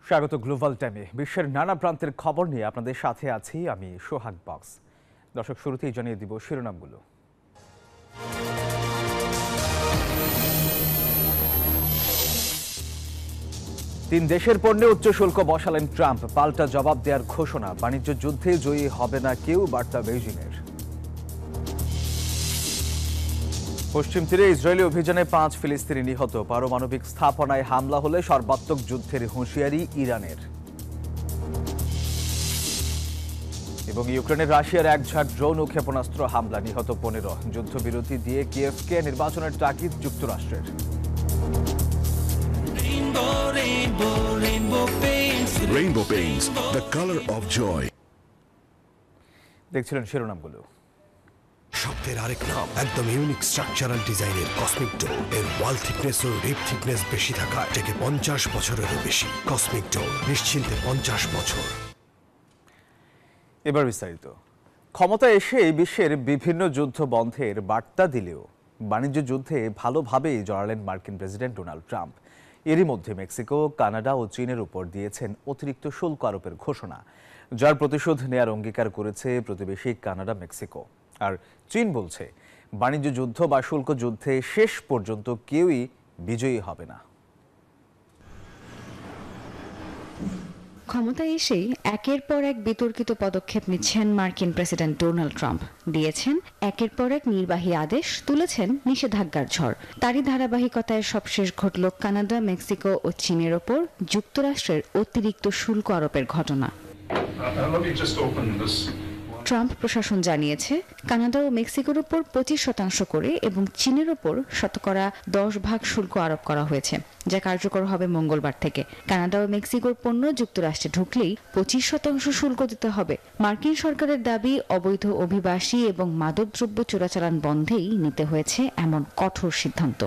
স্বাগত গ্লোবাল টাইমে। বিশ্বের নানা প্রান্তের খবর নিয়ে আপনাদের সাথে আছি আমি সোহাগ বক্স। দর্শক, শুরুতেই জানিয়ে দিব শিরোনামগুলো। তিন দেশের পণ্যে উচ্চ শুল্ক বসালেন ট্রাম্প, পাল্টা জবাব দেওয়ার ঘোষণা। বাণিজ্য যুদ্ধে জয়ী হবে না কেউ, বার্তা বেইজিংয়ের। পশ্চিম তীরে ইসরায়েলি অভিযানে 5 ফিলিস্তিনি নিহত, পারমাণবিক স্থাপনায় হামলা হলে সর্বাত্মক যুদ্ধের হুঁশিয়ারি ইরানের। এবং ইউক্রেনের রাশিয়ার এক ঝাঁক ড্রোন ও ক্ষেপণাস্ত্র হামলা, নিহত 15। যুদ্ধবিরতি দিয়ে কিয়েভকে নির্বাচনের তাগিদ যুক্তরাষ্ট্রের। Rainbow Paints, the color of joy. দেখছিলেন শিরোনামগুলো। শব্দের আরেক নাম, একদম ইউনিক স্ট্রাকচারাল ডিজাইনের কসমিক ডোর। এর ওয়াল থিকনেস ও রিপ থিকনেস বেশি থাকা থেকে 50 বছরেরও বেশি। কসমিক ডোর, নিশ্চিন্তে 50 বছর। এবার বিস্তারিত। ক্ষমতা এসে বিশ্বের বিভিন্ন যুদ্ধ বন্ধের বার্তা দিলেও বাণিজ্য যুদ্ধে ভালোভাবেই জড়ালেন মার্কিন প্রেসিডেন্ট ডোনাল্ড ট্রাম্প। এরই মধ্যে মেক্সিকো, কানাডা ও চীনের উপর দিয়েছেন অতিরিক্ত শুল্ক আরোপের ঘোষণা, যার প্রতিশোধ নেয়ার অঙ্গীকার করেছে প্রতিবেশী কানাডা, মেক্সিকো। আর চীন বলছে, বাণিজ্য যুদ্ধ বা শুল্ক যুদ্ধে শেষ পর্যন্ত কেউই বিজয়ী হবে না। ক্ষমতায় এসেই একের পর এক বিতর্কিত পদক্ষেপ নিচ্ছেন মার্কিন প্রেসিডেন্ট ডোনাল্ড ট্রাম্প। দিয়েছেন একের পর এক নির্বাহী আদেশ, তুলেছেন নিষেধাজ্ঞার ঝড়। তারই ধারাবাহিকতায় সবশেষ ঘটল কানাডা, মেক্সিকো ও চীনের ওপর যুক্তরাষ্ট্রের অতিরিক্ত শুল্ক আরোপের ঘটনা। ট্রাম্প প্রশাসন জানিয়েছে, কানাডা ও মেক্সিকোর উপর 25% করে এবং চীনের উপর শতকরা 10% শুল্ক আরোপ করা হয়েছে, যা কার্যকর হবে মঙ্গলবার থেকে। কানাডা ও মেক্সিকোর পণ্য যুক্তরাষ্ট্রে ঢুকলেই 25% শুল্ক দিতে হবে। মার্কিন সরকারের দাবি, অবৈধ অভিবাসী এবং মাদকদ্রব্য চোরাচালান বন্ধেই নিতে হয়েছে এমন কঠোর সিদ্ধান্ত।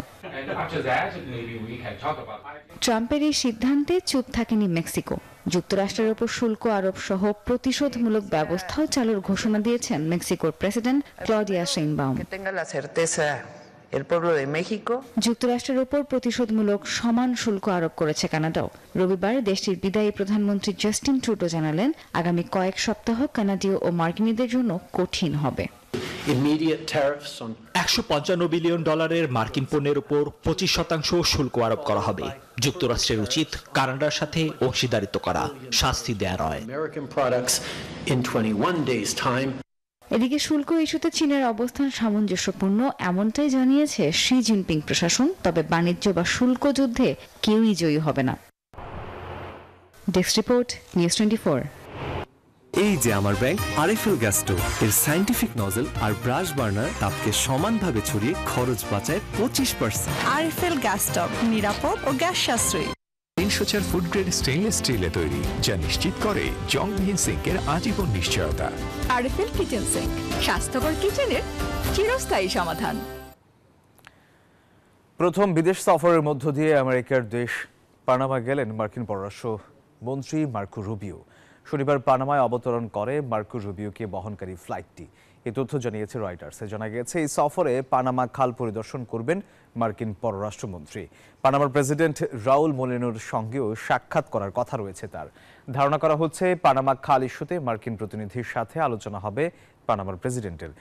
ট্রাম্পের এই সিদ্ধান্তে চুপ থাকেনি মেক্সিকো। যুক্তরাষ্ট্রের উপর শুল্ক আরোপ সহ প্রতিশোধমূলক ব্যবস্থাও চালুর ঘোষণা দিয়েছেন মেক্সিকোর প্রেসিডেন্ট ক্লডিয়া শেইনবাউম। যুক্তরাষ্ট্রের উপর প্রতিশোধমূলক সমান শুল্ক আরোপ করেছে কানাডাও। রবিবার দেশটির বিদায়ী প্রধানমন্ত্রী জাস্টিন ট্রুডো জানালেন, আগামী কয়েক সপ্তাহ কানাডীয় ও মার্কিনীদের জন্য কঠিন হবে। $155 বিলিয়ন মার্কিন পণ্যের উপর 25% শুল্ক আরোপ করা হবে। যুক্তরাষ্ট্রের উচিত কানাডার সাথে অংশীদারিত্ব করা, শাস্তি দেয়া নয়। এদিকে শুল্ক ইস্যুতে চীনের অবস্থান সামঞ্জস্যপূর্ণ, এমনটাই জানিয়েছে শি জিনপিং প্রশাসন। তবে বাণিজ্য বা শুল্ক যুদ্ধে কেউই জয়ী হবে না। Desk report, news 24। এই যে আমার ব্যাংক আরএফএল গ্যাস স্টোভ, এর সায়েন্টিফিক নজল আর ব্রাশ বার্নার তাপকে সমানভাবে ছড়িয়ে খরচ বাঁচায় 25%। আরএফএল গ্যাস স্টোভ নিরাপদ ও গ্যাস সাশ্রয়ী। 304 ফুড গ্রেড স্টেইনলেস স্টিলে তৈরি, যা নিশ্চিত করে জংবিহীন সিঙ্কের আজীবন নিশ্চয়তা। আরএফএল কিচেন সিঙ্ক, স্বাস্থ্যকর কিচেনের চিরস্থায়ী সমাধান। প্রথম বিদেশ সফরের মধ্য দিয়ে আমেরিকার দেশ পানামা গেলেন মার্কিন পররাষ্ট্র মন্ত্রী মার্কো রুবিও। শনিবার পানামায় অবতরণ করে মার্কো রুবিওকে বহনকারী ফ্লাইটটি। এই তথ্য জানিয়েছে রয়টার্সে। জানা গেছে, এই সফরে পানামা খাল পরিদর্শন করবেন মার্কিন পররাষ্ট্রমন্ত্রী। পানামার প্রেসিডেন্ট রাউল মোলিনোর সঙ্গেও সাক্ষাৎ করার কথা রয়েছে তার। ধারণা করা হচ্ছে, পানামা খাল ইস্যুতে মার্কিন প্রতিনিধির সাথে আলোচনা হবে পানামার প্রেসিডেন্টের।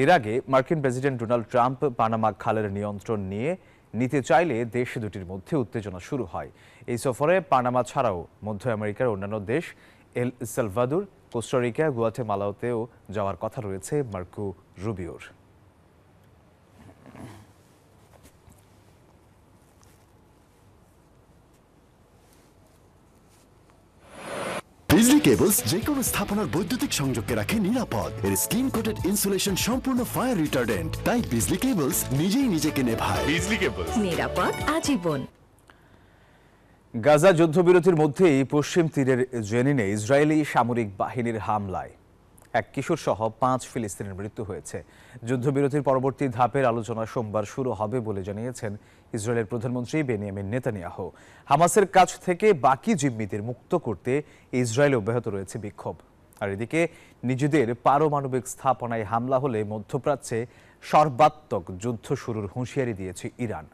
এর আগে মার্কিন প্রেসিডেন্ট ডোনাল্ড ট্রাম্প পানামা খালের নিয়ন্ত্রণ নিতে চাইলে দেশ দুটির মধ্যে উত্তেজনা শুরু হয়। এই সফরে পানামা ছাড়াও মধ্য আমেরিকার অন্যান্য দেশ এল সালভাদোর, কোস্টারিকা, গুয়াতেমালাতেও যাওয়ার কথা রয়েছে মার্কো রুবিওর। বিজলি কেবলস যে কোনো স্থাপনার বৈদ্যুতিক সংযোগকে রাখে নিরাপদ। এর স্কিন কোটেড ইনসুলেশন সম্পূর্ণ ফায়ার রিটার্ডেন্ট, তাই বিজলি কেবলস নিজেই নিজেকে নেভায়। বিজলি কেবলস, নিরাপদ আজীবন। গাজা যুদ্ধবিরতির মধ্যেই পশ্চিম তীরের জেনিনে ইসরায়েলি সামরিক বাহিনীর হামলায় এক কিশোর সহ 5 ফিলিস্তিনের মৃত্যু হয়েছে। যুদ্ধবিরতির পরবর্তী ধাপের আলোচনা সোমবার শুরু হবে বলে জানিয়েছেন ইসরায়েলের প্রধানমন্ত্রী বেনিয়ামিন নেতানিয়াহু। হামাসের কাছ থেকে বাকি জিম্মিদের মুক্ত করতে ইসরায়েল অব্যাহত রয়েছে বিক্ষোভ। আর এদিকে নিজেদের পারমাণবিক স্থাপনায় হামলা হলে মধ্যপ্রাচ্যে সর্বাত্মক যুদ্ধ শুরুর হুঁশিয়ারি দিয়েছে ইরান।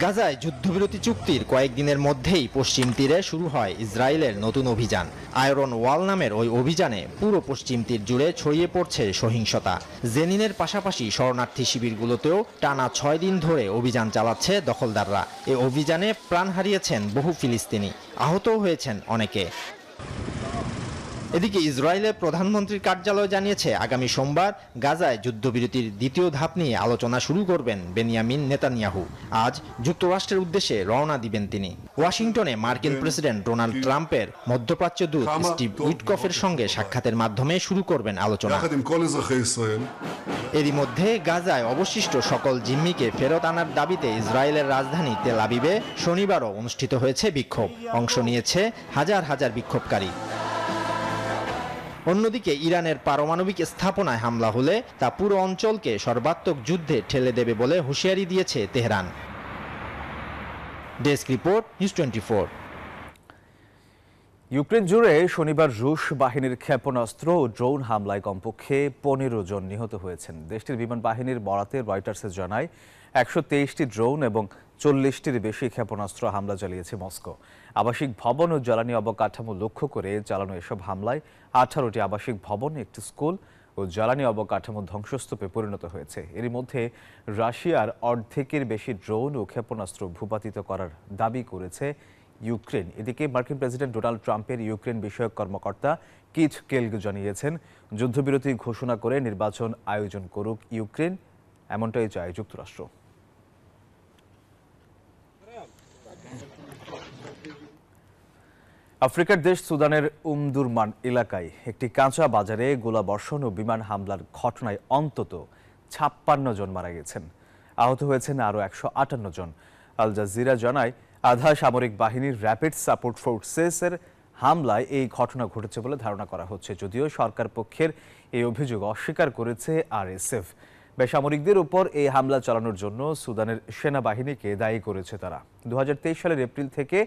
গাজায় যুদ্ধবিরতি চুক্তির কয়েকদিনের মধ্যেই পশ্চিম তীরে শুরু হয় ইসরায়েলের নতুন অভিযান। আয়রন ওয়াল নামের ওই অভিযানে পুরো পশ্চিম তীর জুড়ে ছড়িয়ে পড়ছে সহিংসতা। জেনিনের পাশাপাশি শরণার্থী শিবিরগুলোতেও টানা 6 দিন ধরে অভিযান চালাচ্ছে দখলদাররা। এই অভিযানে প্রাণ হারিয়েছেন বহু ফিলিস্তিনি, আহতও হয়েছেন অনেকে। এদিকে ইসরায়েলের প্রধানমন্ত্রীর কার্যালয় জানিয়েছে আগামী সোমবার গাজায় যুদ্ধবিরতির দ্বিতীয় ধাপ নিয়ে আলোচনা শুরু করবেন বেনিয়ামিন নেতানিয়াহু। আজ যুক্তরাষ্ট্রের উদ্দেশ্যে রওনা দিবেন তিনি। ওয়াশিংটনে মার্কিন প্রেসিডেন্ট ডোনাল্ড ট্রাম্পের মধ্যপ্রাচ্য দূত স্টিভ উইটকফের সঙ্গে সাক্ষাতের মাধ্যমে শুরু করবেন আলোচনা। এরই মধ্যে গাজায় অবশিষ্ট সকল জিম্মিকে ফেরত আনার দাবিতে ইসরায়েলের রাজধানী তেল আবিবে শনিবারও অনুষ্ঠিত হয়েছে বিক্ষোভ। অংশ নিয়েছে হাজার হাজার বিক্ষোভকারী। অন্যদিকে ইরানের পারমাণবিক স্থাপনায় হামলা হলে তা পুরো অঞ্চলকে সর্বাত্মক যুদ্ধে ঠেলে দেবে বলে হুঁশিয়ারি দিয়েছে Tehran. Desk report, news 24। Ukraine জুড়ে শনিবার রুশ বাহিনীর ক্ষেপণাস্ত্র ও ড্রোন হামলায় কমপক্ষে 15 জন নিহত হয়েছেন। দেশটির বিমান বাহিনীর বরাতে রয়টার্সে জানায় 123টি ড্রোন এবং 40টির বেশি ক্ষেপণাস্ত্র হামলা চালিয়েছে মস্কো। আবাসিক ভবন ও জ্বালানি অবকাঠামো লক্ষ্য করে চালানো এসব হামলায় 18টি আবাসিক ভবন, একটি স্কুল ও জ্বালানি অবকাঠামো ধ্বংসস্তূপে পরিণত হয়েছে। এরই মধ্যে রাশিয়ার অর্ধেকের বেশি ড্রোন ও ক্ষেপণাস্ত্র ভূপাতিত করার দাবি করেছে ইউক্রেন। এদিকে মার্কিন প্রেসিডেন্ট ডোনাল্ড ট্রাম্পের ইউক্রেন বিষয়ক কর্মকর্তা কিথ কেলগ জানিয়েছেন, যুদ্ধবিরতি ঘোষণা করে নির্বাচন আয়োজন করুক ইউক্রেন, এমনটাই চায় যুক্তরাষ্ট্র। আফ্রিকার দেশ সুদানের উমদুরমান এলাকায় একটি কাঁচা বাজারে গোলাবর্ষণ ও বিমান হামলার ঘটনায় অন্তত 56 জন মারা গেছেন, আহত হয়েছেন আরও 158 জন। আল জাজিরা জানায়, আধা সামরিক বাহিনীর র্যাপিড সাপোর্ট ফোর্সেসের হামলায় এই ঘটনা ঘটেছে বলে ধারণা করা হচ্ছে, যদিও সরকার পক্ষের এই অভিযোগ অস্বীকার করেছে আরএসএফ। বেসামরিকদের উপর এই হামলা চালানোর জন্য সুদানের সেনাবাহিনীকে দায়ী করেছে তারা। 2023 সালের এপ্রিল থেকে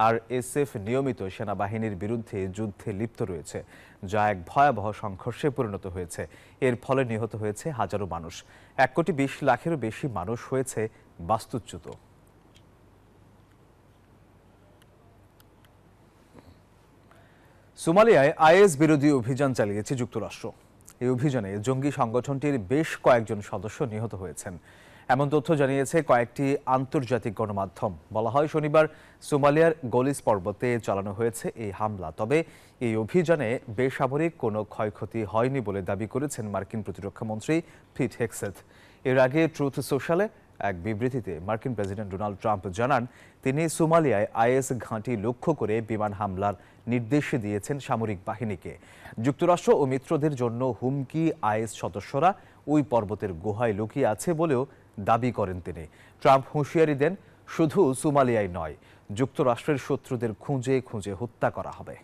আরএসএফ নিয়মিত সেনাবাহিনীর বিরুদ্ধে যুদ্ধে লিপ্ত রয়েছে, যা এক ভয়াবহ সংঘর্ষে পরিণত হয়েছে। এর ফলে নিহত হয়েছে হাজারো মানুষ। 1,20,00,000-এরও বেশি মানুষ হয়েছে বাস্তুচ্যুত। সোমালিয়ায় আইএস বিরোধী অভিযান চালিয়েছে যুক্তরাষ্ট্র। এই অভিযানে জঙ্গি সংগঠনটির বেশ কয়েকজন সদস্য নিহত হয়েছেন, এমন তথ্য জানিয়েছে কয়েকটি আন্তর্জাতিক গণমাধ্যম। বলা হয়, শনিবার সোমালিয়ার গলিস পর্বতে চালানো হয়েছে এই হামলা। তবে এই অভিযানে বেসামরিক কোনো ক্ষয়ক্ষতি হয়নি বলে দাবি করেছেন মার্কিন প্রতিরক্ষামন্ত্রী পিট হেগসেথ। এর আগে ট্রুথ সোশ্যালে এক বিবৃতিতে মার্কিন প্রেসিডেন্ট ডোনাল্ড ট্রাম্প জানান, তিনি সোমালিয়ায় আইএস ঘাঁটি লক্ষ্য করে বিমান হামলার নির্দেশ দিয়েছেন সামরিক বাহিনীকে। যুক্তরাষ্ট্র ও মিত্রদের জন্য হুমকি আইএস সদস্যরা ওই পর্বতের গুহায় লুকিয়ে আছে বলেও দাবি করেন তিনি। ট্রাম্প হুঁশিয়ারি দেন, শুধু সোমালিয়ায় নয়, যুক্তরাষ্ট্রের শত্রুদের খুঁজে খুঁজে হত্যা করা হবে।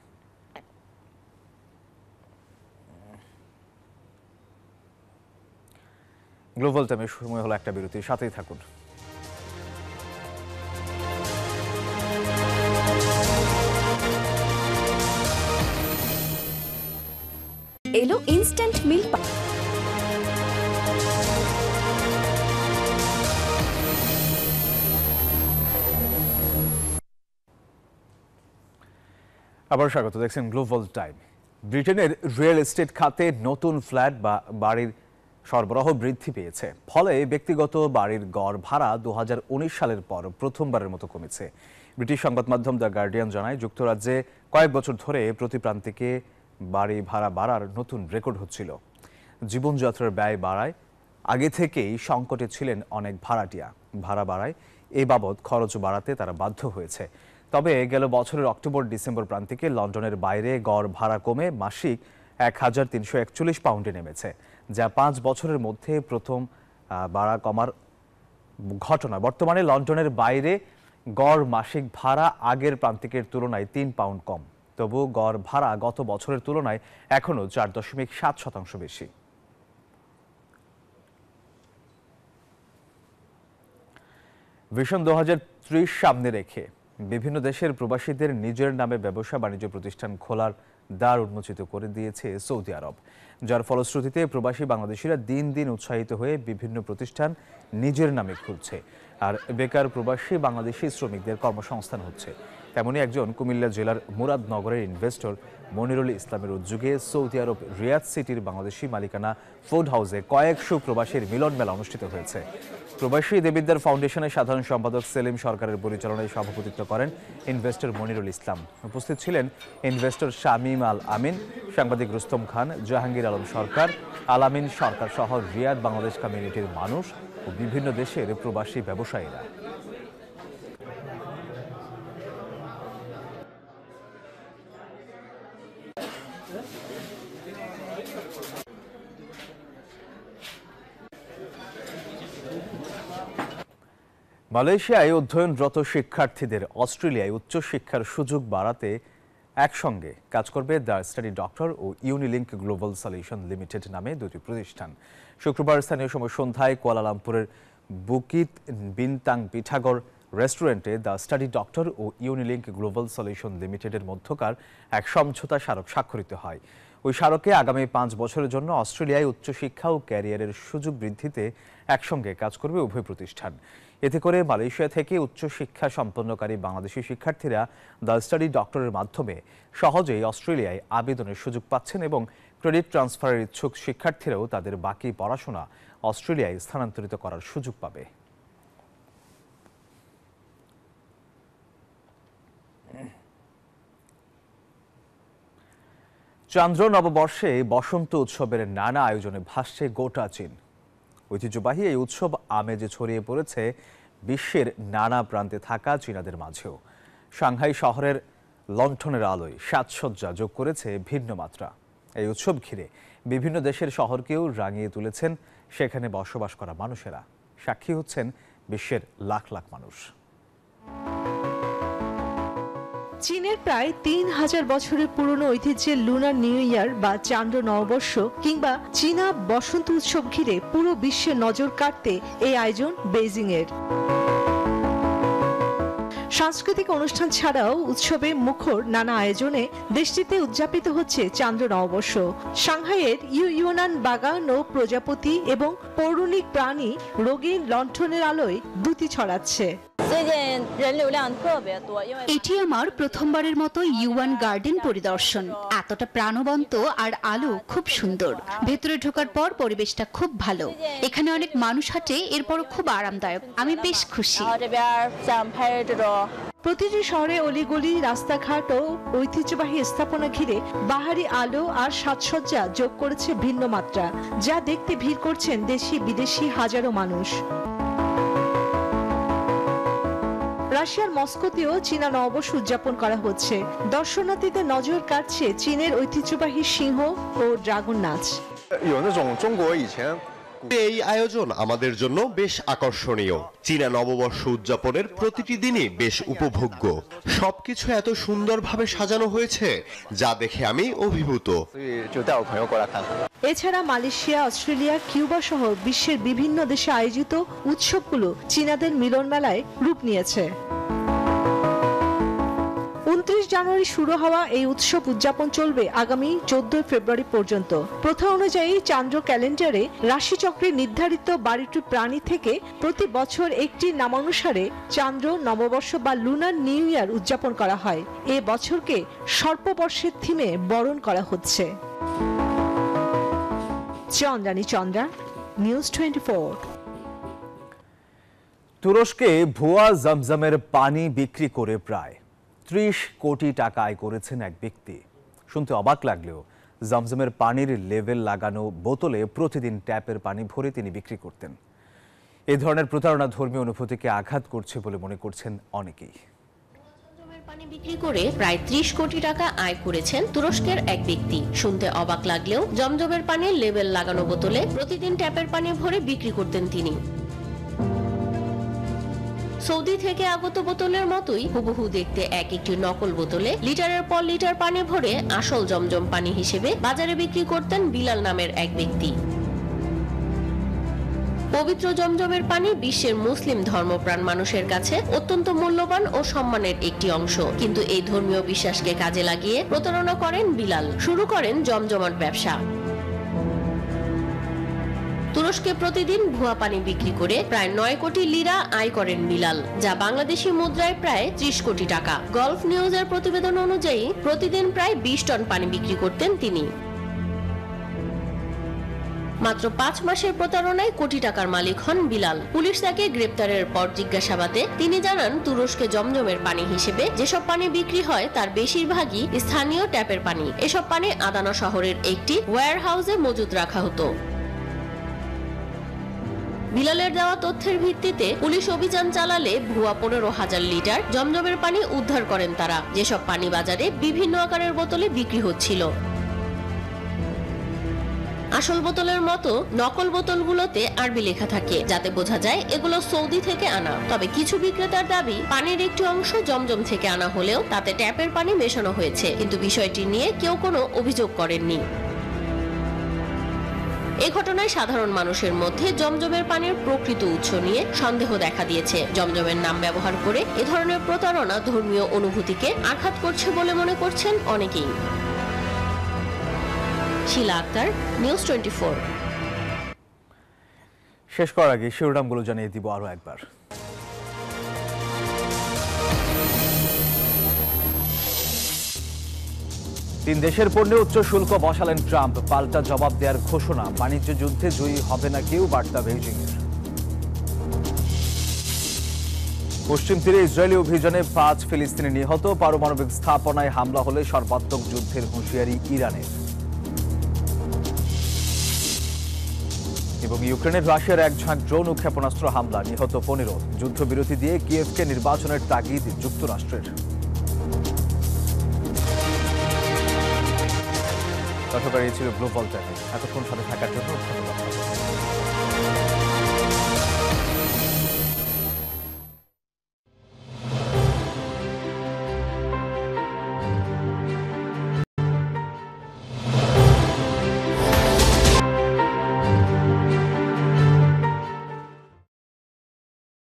গ্লোবাল টাইমের সময় হলো একটা বিরতি, সাথেই থাকুন। এলো ইনস্ট্যান্ট মিল্ক। আবার স্বাগত, দেখছেন গ্লোবাল টাইম। ব্রিটেনের রিয়েল এস্টেট খাতে নতুন ফ্ল্যাট বা বাড়ির সরবরাহ বৃদ্ধি পেয়েছে, ফলে ব্যক্তিগত বাড়ির গড় ভাড়া 2019 সালের পর প্রথমবারের মতো কমেছে। ব্রিটিশ সংবাদ মাধ্যম দ্য গার্ডিয়ান জানায়, যুক্তরাজ্যে কয়েক বছর ধরে প্রতি প্রান্তিকে বাড়ি ভাড়া বাড়ার নতুন রেকর্ড হচ্ছিল। জীবনযাত্রার ব্যয় বাড়ায়, আগে থেকেই সংকটে ছিলেন অনেক ভাড়াটিয়া। ভাড়া বাড়ায়, এ বাবদ খরচ বাড়াতে তারা বাধ্য হয়েছে। তবে গেল বছরের অক্টোবর-ডিসেম্বর প্রান্তিকে লন্ডনের বাইরে গড় ভাড়া কমে মাসিক 1,341 পাউন্ডে নেমেছে, যা 5 বছরের মধ্যে প্রথম ভাড়া কমার ঘটনা। বর্তমানে লন্ডনের বাইরে গড় মাসিক ভাড়া আগের প্রান্তিকের তুলনায় 3 পাউন্ড কম। তবু গড় ভাড়া গত বছরের তুলনায় এখনও 4.7% বেশি। ভিশন 2030 সামনে রেখে বিভিন্ন দেশের প্রবাসীদের নিজের নামে ব্যবসা বাণিজ্য প্রতিষ্ঠান খোলার দ্বার উন্মোচিত করে দিয়েছে সৌদি আরব, যার ফলশ্রুতিতে প্রবাসী বাংলাদেশিরা দিন দিন উৎসাহিত হয়ে বিভিন্ন প্রতিষ্ঠান নিজের নামে খুলছে, আর বেকার প্রবাসী বাংলাদেশি শ্রমিকদের কর্মসংস্থান হচ্ছে। তেমনি একজন কুমিল্লা জেলার মুরাদনগরের ইনভেস্টর মনিরুল ইসলামের উদ্যোগে সৌদি আরব রিয়াদ সিটির বাংলাদেশি মালিকানা ফুড হাউসে কয়েকশো প্রবাসীর মিলন মেলা অনুষ্ঠিত হয়েছে। প্রবাসী দেবিদ্বার ফাউন্ডেশনের সাধারণ সম্পাদক সেলিম সরকারের পরিচালনায় সভাপতিত্ব করেন ইনভেস্টর মনিরুল ইসলাম। উপস্থিত ছিলেন ইনভেস্টর শামীম আল আমিন, সাংবাদিক রুস্তম খান, জাহাঙ্গীর আলম সরকার, আলামিন সরকার সহ রিয়াদ বাংলাদেশ কমিউনিটির মানুষ ও বিভিন্ন দেশের প্রবাসী ব্যবসায়ীরা। মালয়েশিয়ায় অধ্যয়নরত শিক্ষার্থীদের অস্ট্রেলিয়ায় উচ্চশিক্ষার সুযোগ বাড়াতে একসঙ্গে কাজ করবে দ্য স্টাডি ডক্টর ও ইউনিলিংক গ্লোবাল সলিউশন লিমিটেড নামে দুটি প্রতিষ্ঠান। শুক্রবার স্থানীয় সময় সন্ধ্যায় কুয়ালালামপুরের বুকিত বিনতাং পিঠাগর রেস্টুরেন্টে দ্য স্টাডি ডক্টর ও ইউনিলিংক গ্লোবাল সলিউশন লিমিটেডের মধ্যকার এক সমঝোতা স্মারক স্বাক্ষরিত হয়। ওই স্মারকে আগামী 5 বছরের জন্য অস্ট্রেলিয়ায় উচ্চশিক্ষা ও ক্যারিয়ারের সুযোগ বৃদ্ধিতে একসঙ্গে কাজ করবে উভয় প্রতিষ্ঠান। এতে করে মালয়েশিয়া থেকে উচ্চশিক্ষা সম্পন্নকারী বাংলাদেশি শিক্ষার্থীরা দ্য স্টাডি ডক্টরের মাধ্যমে সহজেই অস্ট্রেলিয়ায় আবেদনের সুযোগ পাচ্ছেন এবং ক্রেডিট ট্রান্সফারের ইচ্ছুক শিক্ষার্থীরাও তাদের বাকি পড়াশোনা অস্ট্রেলিয়ায় স্থানান্তরিত করার সুযোগ পাবে। চান্দ্র নববর্ষে বসন্ত উৎসবের নানা আয়োজনে ভাসছে গোটা চীন। ঐতিহ্যবাহী এই উৎসব আমেজে ছড়িয়ে পড়েছে বিশ্বের নানা প্রান্তে থাকা চীনাদের মাঝেও। সাংহাই শহরের লণ্ঠনের আলোয় সাজসজ্জা যোগ করেছে ভিন্ন মাত্রা। এই উৎসব ঘিরে বিভিন্ন দেশের শহরকেও রাঙিয়ে তুলেছেন সেখানে বসবাস করা মানুষেরা। সাক্ষী হচ্ছেন বিশ্বের লাখ লাখ মানুষ। চীনের প্রায় 3000 বছরের পুরনো ঐতিহ্যের লুনার নিউ ইয়ার বা চান্দ্র নববর্ষ কিংবা চীনা বসন্ত উৎসব ঘিরে পুরো বিশ্বে নজর কাড়তে এই আয়োজন বেইজিং এর। সাংস্কৃতিক অনুষ্ঠান ছাড়াও উৎসবে মুখর নানা আয়োজনে দেশটিতে উদযাপিত হচ্ছে চান্দ্র নববর্ষ। সাংহাইয়ের ইউনান বাগান ও প্রজাপতি এবং পৌরাণিক প্রাণী রঙিন লণ্ঠনের আলোয় দ্যুতি ছড়াচ্ছে। এটি আমার প্রথমবারের মতো ইউয়ান গার্ডেন পরিদর্শন। এতটা প্রাণবন্ত আর আলো খুব সুন্দর। ভেতরে ঢোকার পর পরিবেশটা খুব ভালো। এখানে অনেক মানুষ হাঁটে, এরপরও খুব আরামদায়ক। আমি বেশ খুশি। প্রতিটি শহরে অলিগলি, রাস্তাঘাট ও ঐতিহ্যবাহী স্থাপনা ঘিরে বাহারি আলো আর সাজসজ্জা যোগ করেছে ভিন্ন মাত্রা, যা দেখতে ভিড় করছেন দেশি বিদেশি হাজারো মানুষ। রাশিয়ার মস্কোতেও চীনা নববর্ষ উদযাপন করা হচ্ছে। দর্শনার্থীদের নজর কাড়ছে চীনের ঐতিহ্যবাহী সিংহ ও ড্রাগন নাচ। এই আয়োজন আমাদের জন্য বেশ আকর্ষণীয়। চীনা নববর্ষ উদযাপনের প্রতিটি দিনই বেশ উপভোগ্য। সবকিছু এত সুন্দরভাবে সাজানো হয়েছে যা দেখে আমি অভিভূত। এছাড়া মালয়েশিয়া, অস্ট্রেলিয়া, কিউবা সহ বিশ্বের বিভিন্ন দেশে আয়োজিত উৎসবগুলো চীনাদের মিলন মেলায় রূপ নিয়েছে। 29 জানুয়ারি শুরু হওয়া এই উৎসব উদযাপন চলবে আগামী 14 ফেব্রুয়ারি পর্যন্ত। প্রথা অনুযায়ী চান্দ্র ক্যালেন্ডারে রাশিচক্রে নির্ধারিত 12টি প্রাণী থেকে প্রতি বছর একটি নামানুসারে চান্দ্র নববর্ষ বা লুনার নিউ ইয়ার উদযাপন করা হয়। এ বছরকে সর্পবর্ষের থিমে বরণ করা হচ্ছে। চন্দ্রানী চন্দ্রা, নিউজ 24। তুরস্কে ভুয়া জমজমের পানি বিক্রি করে প্রায় 30 কোটি টাকা আয় করেছেন এক ব্যক্তি। শুনতে অবাক লাগলেও জমজমের পানির লেবেল লাগানো বোতলে প্রতিদিন ট্যাপের পানি ভরে তিনি বিক্রি করতেন। এই ধরনের প্রতারণা ধর্মীয় অনুভূতিকে আঘাত করছে বলে মনে করছেন অনেকেই। পানি বিক্রি করে প্রায় 30 কোটি টাকা আয় করেছেন তুরস্কের এক ব্যক্তি। শুনতে অবাক লাগলেও জমজমের পানির লেবেল লাগানো বোতলে প্রতিদিন ট্যাপের পানি ভরে বিক্রি করতেন তিনি। সৌদি থেকে আগত বোতলের মতোই হুবহু দেখতে একটি নকল বোতলে লিটারের পর লিটার পানি ভরে আসল জমজম পানি হিসেবে বাজারে বিক্রি করতেন বিলাল নামের এক ব্যক্তি। পবিত্র জমজমের পানি বিশ্বের মুসলিম ধর্মপ্রাণ মানুষের কাছে অত্যন্ত মূল্যবান ও সম্মানের একটি অংশ, কিন্তু এই ধর্মীয় বিশ্বাসকে কাজে লাগিয়ে প্রতারণা করেন বিলাল, শুরু করেন জমজমাট ব্যবসা। তুরস্কে প্রতিদিন ভুয়া পানি বিক্রি করে প্রায় 9 কোটি লিরা আয় করেন বিলাল, যা বাংলাদেশি মুদ্রায় প্রায় 30 কোটি টাকা। গলফ নিউজের প্রতিবেদন অনুযায়ী প্রতিদিন প্রায় 20 টন পানি বিক্রি করতেন তিনি। মাত্র 5 মাসের প্রতারণায় কোটি টাকার মালিক হন বিলাল। পুলিশ তাকে গ্রেপ্তারের পর জিজ্ঞাসাবাদে তিনি জানান, তুরস্কে জমজমের পানি হিসেবে যেসব পানি বিক্রি হয় তার বেশিরভাগই স্থানীয় ট্যাপের পানি। এসব পানি আদানা শহরের একটি ওয়্যারহাউসে মজুত রাখা হতো। বিলালের দেওয়া তথ্যের ভিত্তিতে পুলিশ অভিযান চালালে ভুয়া 15,000 লিটার জমজমের পানি উদ্ধার করেন তারা, যেসব পানি বাজারে বিভিন্ন আকারের বোতলে বিক্রি হচ্ছিল। আসল বোতলের মতো নকল বোতলগুলোতে আরবি লেখা থাকে, যাতে বোঝা যায় এগুলো সৌদি থেকে আনা। তবে কিছু বিক্রেতার দাবি, পানির একটি অংশ জমজম থেকে আনা হলেও তাতে ট্যাপের পানি মেশানো হয়েছে, কিন্তু বিষয়টি নিয়ে কেউ কোনো অভিযোগ করেননি। এই ঘটনায় সাধারণ মানুষের মধ্যে জমজমের পানির প্রকৃত উৎস নিয়ে সন্দেহ দেখা দিয়েছে। জমজমের নাম ব্যবহার করে এ ধরনের প্রতারণা ধর্মীয় অনুভূতিকে আঘাত করছে বলে মনে করছেন অনেকেই। শিলা আক্তার, নিউজ 24। শেষ করার আগে শিরোনামগুলো জানিয়ে দিব আরো একবার। তিন দেশের পণ্যে উচ্চ শুল্ক বসালেন ট্রাম্প, পাল্টা জবাব দেওয়ার ঘোষণা। বাণিজ্য যুদ্ধে জয়ী হবে না কেউ, বার্তা বেইজিংয়ের। পশ্চিম তীরে ইসরায়েলি অভিযানে 5 ফিলিস্তিনি নিহত, পারমাণবিক স্থাপনায় হামলা হলে সর্বাত্মক যুদ্ধের হুঁশিয়ারি ইরানের। এবং ইউক্রেনের রাশিয়ার এক ঝাঁক ড্রোন ও ক্ষেপণাস্ত্র হামলা, নিহত 15। যুদ্ধবিরতি দিয়ে কিয়েভকে নির্বাচনের তাগিদ যুক্তরাষ্ট্রের। দর্শক, এই ছিল গ্লোবাল টাইম। এতক্ষণ সাথে থাকার জন্য ধন্যবাদ।